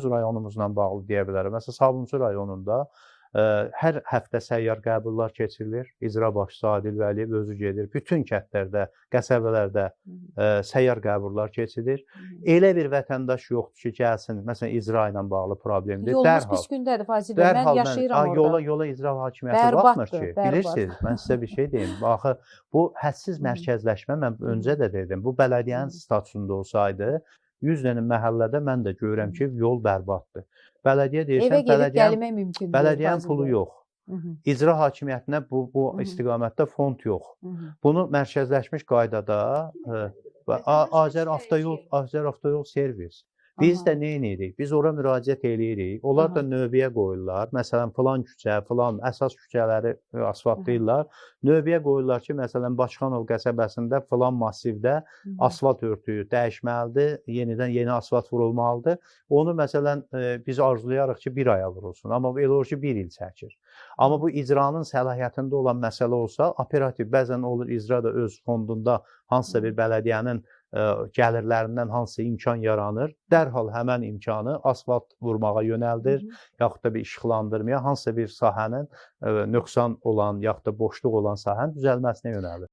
rayonumuzla bağlı deyə bilərəm. Məsələn, Sabunçu rayonunda hər həftə səyyar qəbullar keçirilir. İcra başçısı Adil Vəliyev özü gedir. Bütün kəndlərdə, qəsəbələrdə səyyar qəbullar keçirilir. Elə bir vətəndaş yoxdur ki, gəlsin, məsələn, icra ilə bağlı problemdir. Yolumuz pis gündədir, Fazil bəy. Mən yaşayıram orada. Yola icra hakimiyyəti baxmır ki. Bilirsiniz, mən sizə bir şey deyim. Baxı, bu hədsiz mərkəzləşmə, mən öncə də dedim, bu bələdiyyənin statusunda olsaydı, 100 dənə məhəllədə mən də görürəm ki, yol bərbaddır. Bələdiyyə deyirsən, bələdiyyənin pulu yox. İcra hakimiyyətinə bu istiqamətdə fond yox. Bunu mərkəzləşmiş qaydada Azər Avtoyol Servis. Biz də nə edirik? Biz ora müraciət edirik. Onlar da növbəyə qoyurlar. Məsələn, filan küçə, filan əsas küçələri asfaltlayırlar. Növbəyə qoyurlar ki, məsələn, Bakıxanov qəsəbəsində filan massivdə asfalt örtüyü dəyişməlidir, yenidən yeni asfalt vurulmalıdır. Onu məsələn biz arzulayarıq ki, bir aya vurulsun. Amma elə olur ki, bir il çəkir. Amma bu icranın səlahiyyətində olan məsələ olsa, operativ bəzən olur icra da öz fondunda hansısa bir bələdiyyənin gəlirlərindən hansı imkan yaranır, dərhal həmən imkanı asfalt vurmağa yönəldir, yaxud da bir işıqlandırmaya, hansısa bir sahənin nöqsan olan, yaxud da boşluq olan sahənin düzəlməsinə yönəlir.